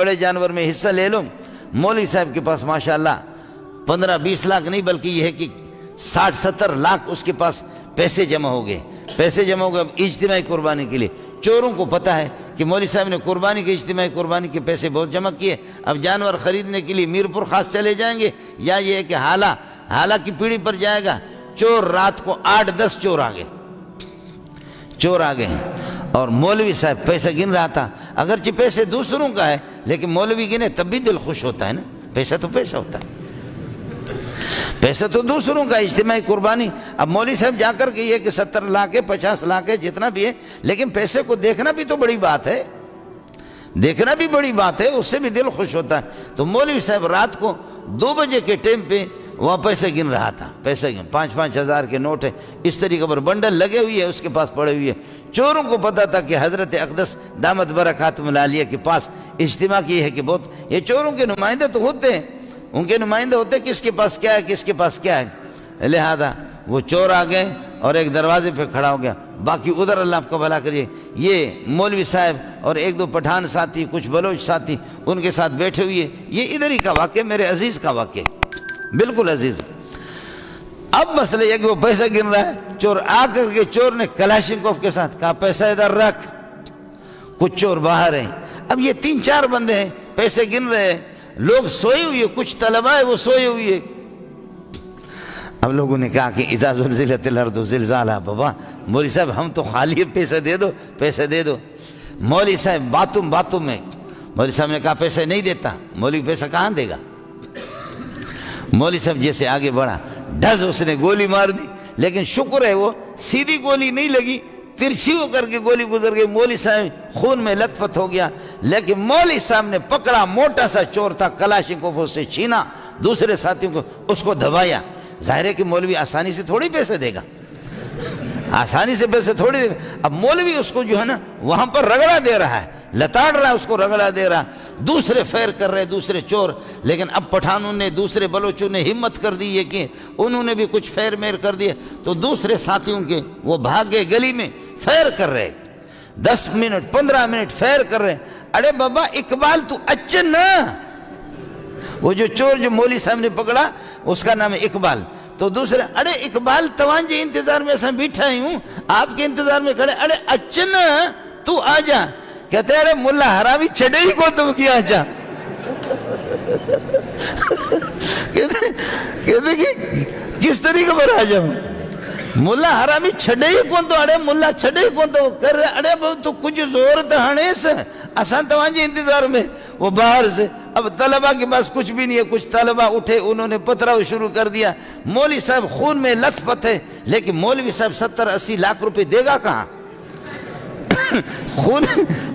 بڑے جانور میں حصہ لے لوں۔ مولوی صاحب کے پاس ماشاءاللہ 15-20 لاکھ نہیں بلکہ یہ ہے کہ 60-70 لاکھ اس کے پاس پیسے جمع ہو گئے۔ پیسے جمع ہو گئے اب اجتماعی قربانی کے لیے۔ چوروں کو پتہ ہے کہ مولوی صاحب نے قربانی کے اجتماعی قربانی کے پیسے بہت جمع کیے، اب جانور خریدنے کے لیے میرپور خاص چلے جائیں گے یا یہ ہے کہ حالہ کی پیڑھی پر جائے گا۔ چور رات کو 8-10 چور آ گئے ہیں اور مولوی صاحب پیسہ گن رہا تھا۔ اگرچہ پیسے دوسروں کا ہے لیکن مولوی گنے تب بھی دل خوش ہوتا ہے نا، پیسہ تو پیسہ ہوتا ہے، پیسہ تو دوسروں کا اجتماعی قربانی۔ اب مولوی صاحب جا کر کے یہ کہ 70 لاکھ ہے 50 لاکھ ہے جتنا بھی ہے، لیکن پیسے کو دیکھنا بھی تو بڑی بات ہے، دیکھنا بھی بڑی بات ہے، اس سے بھی دل خوش ہوتا ہے۔ تو مولوی صاحب رات کو 2 بجے کے ٹائم پہ وہاں پیسے گن رہا تھا، پیسے گن 5-5 ہزار کے نوٹ ہے اس طریقے پر بنڈل لگے ہوئی ہے اس کے پاس پڑے ہوئی ہے۔ چوروں کو پتا تھا کہ حضرت اقدس دامت برکاتہم العالیہ کے پاس اجتماع کی ہے کہ بہت، یہ چوروں کے نمائندے تو ہوتے ہیں، ان کے نمائندے ہوتے ہیں کس کے پاس کیا ہے کس کے پاس کیا ہے، لہذا وہ چور آ گئے اور ایک دروازے پہ کھڑا ہو گیا، باقی ادھر اللہ آپ کو بھلا کریے۔ یہ مولوی صاحب اور 1-2 پٹھان ساتھی کچھ بلوچ ساتھی ان کے ساتھ بیٹھے ہوئے، یہ ادھر ہی کا واقعہ میرے عزیز کا واقعہ، بالکل عزیز۔ اب مسئلہ یہ کہ وہ پیسہ گن رہا ہے، چور آ کر کے چور نے کلاشنکوف کے ساتھ کہا پیسہ ادھر رکھ، کچھ چور باہر ہیں، اب یہ 3-4 بندے ہیں پیسے گن رہے ہیں، لوگ سوئے ہوئے کچھ طلبہ ہے وہ سوئے ہوئے۔ اب لوگوں نے کہا کہ اذا زلزلت الارض زلزالہا، بابا مولوی صاحب ہم تو خالی ہے، پیسہ دے دو پیسہ دے دو۔ مولوی صاحب باتوں میں مولوی صاحب نے کہا پیسہ نہیں دیتا، مولوی پیسہ کہاں دے گا؟ مولوی صاحب جیسے آگے بڑھا ڈھز اس نے گولی مار دی، لیکن شکر ہے وہ سیدھی گولی نہیں لگی، ترچھی ہو کر کے گولی گزر گئی، مولوی صاحب خون میں لت پت ہو گیا، لیکن مولوی صاحب نے پکڑا، موٹا سا چور تھا، کلاشنکوف اس سے چھینا، دوسرے ساتھیوں کو اس کو دبایا۔ ظاہر ہے کہ مولوی آسانی سے تھوڑی پیسے دے گا، آسانی سے پیسے تھوڑی دے گا۔ اب مولوی اس کو جو ہے نا وہاں پر رگڑا دے رہا ہے، لتاڑ رہا ہے، اس کو رگڑا دے رہا ہے، دوسرے فیر کر رہے دوسرے چور، لیکن اب پٹھانوں نے دوسرے بلوچوں نے ہمت کر دی ہے کہ انہوں نے بھی کچھ فیر میر کر دیے، تو دوسرے ساتھیوں کے وہ بھاگ گئے گلی میں، فیر کر رہے 10 منٹ 15 منٹ فیر کر رہے۔ ارے بابا اقبال تو اچن نا، وہ جو چور جو مولوی صاحب نے پکڑا اس کا نام ہے اقبال، تو دوسرے ارے اقبال توانجے انتظار میں ایسا بیٹھا ہی ہوں، آپ کے انتظار میں کھڑے، ارے اچن تو آ جا، کہتے ہیں ارے ملا حرامی چھڑے ہی کو تم کیا جا، کہتے کہ کس طریقے پر آ جاؤں، ملا حرامی چھڑے ہی کون تو، ارے ملا چھڑے ہی کون تو کر رہے، ارے تو کچھ زور تہانے سے آسان توانجے انتظار میں، وہ باہر سے۔ اب طلبہ کے پاس کچھ بھی نہیں ہے، کچھ طلبہ اٹھے انہوں نے پتھراؤ شروع کر دیا، مولوی صاحب خون میں لت پت ہے، لیکن مولوی صاحب 70-80 لاکھ روپے دے گا کہاں؟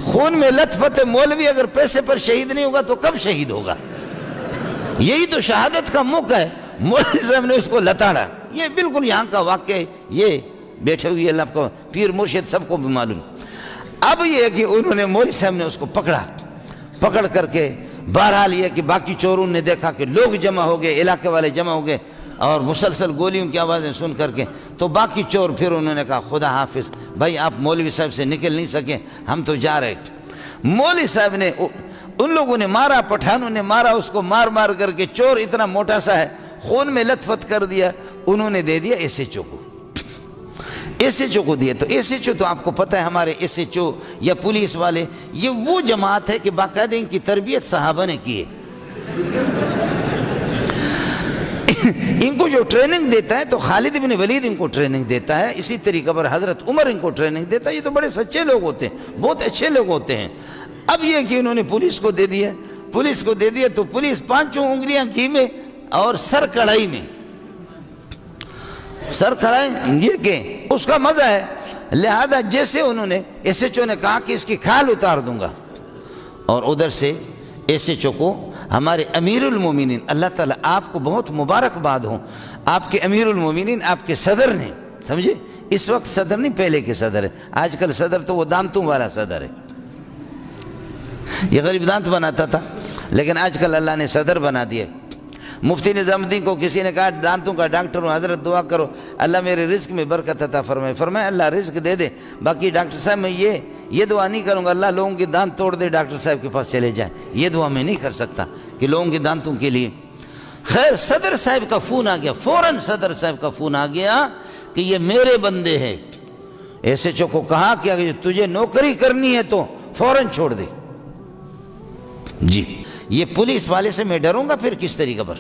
خون میں لت پت ہے، مولوی اگر پیسے پر شہید نہیں ہوگا تو کب شہید ہوگا؟ یہی تو شہادت کا موقع ہے، مولوی صاحب نے اس کو لتاڑا۔ یہ بالکل یہاں کا واقعہ ہے، یہ بیٹھے ہوئے اللہ کو پیر مرشد سب کو بھی معلوم۔ اب یہ ہے کہ انہوں نے مولوی صاحب نے اس کو پکڑ کر کے، بہرحال یہ کہ باقی چوروں نے دیکھا کہ لوگ جمع ہو گئے، علاقے والے جمع ہو گئے، اور مسلسل گولیوں کی آوازیں سن کر کے تو باقی چور پھر انہوں نے کہا خدا حافظ، بھائی آپ مولوی صاحب سے نکل نہیں سکے، ہم تو جا رہے۔ مولوی صاحب نے ان لوگوں نے مارا، پٹھانوں نے مارا اس کو، مار کر کے، چور اتنا موٹا سا ہے، خون میں لت پت کر دیا، انہوں نے دے دیا ایس ایچ او کو، ایس ایچ او کو دیا۔ تو ایس ایچ او تو آپ کو پتہ ہے ہمارے ایس ایچ او یا پولیس والے، یہ وہ جماعت ہے کہ باقاعدہ ان کی تربیت صحابہ نے کی ہے، ان کو جو ٹریننگ دیتا ہے تو خالد بن ولید ان کو ٹریننگ دیتا ہے، اسی طریقے پر حضرت عمر ان کو ٹریننگ دیتا ہے، یہ تو بڑے سچے لوگ ہوتے ہیں، بہت اچھے لوگ ہوتے ہیں۔ اب یہ کہ انہوں نے پولیس کو دے دیا تو پولیس 5 انگلیاں گھی میں اور سر کڑھائی میں، سر کڑھائی، یہ کہ اس کا مزہ ہے، لہذا جیسے انہوں نے ایس ایچ او نے کہا کہ اس کی کھال اتار دوں گا، اور ادھر سے ایس ایچ او کو ہمارے امیر المومنین، اللہ تعالیٰ آپ کو بہت مبارکباد ہوں، آپ کے امیر المومنین، آپ کے صدر نے، سمجھے، اس وقت صدر نہیں پہلے کے صدر ہے، آج کل صدر تو وہ دانتوں والا صدر ہے، یہ غریب دانت بناتا تھا، لیکن آج کل اللہ نے صدر بنا دیا، مفتی نظام الدین کو کسی نے کہا دانتوں کا ڈاکٹر ہوں، حضرت دعا کرو اللہ میرے رزق میں برکت عطا فرمائے. فرمایا اللہ رزق دے دے، باقی ڈاکٹر صاحب میں یہ دعا نہیں کروں گا اللہ لوگوں کے دانت توڑ دے ڈاکٹر صاحب کے پاس چلے جائیں. یہ دعا میں نہیں کر سکتا کہ لوگوں کے دانتوں کے لیے. خیر صدر صاحب کا فون آ گیا، فوراً صدر صاحب کا فون آ گیا کہ یہ میرے بندے ہیں. ایس ایچ او کو کہا کہ اگر تجھے نوکری کرنی ہے تو فوراً چھوڑ دے. جی یہ پولیس والے سے میں ڈروں گا پھر کس طریقے پر؟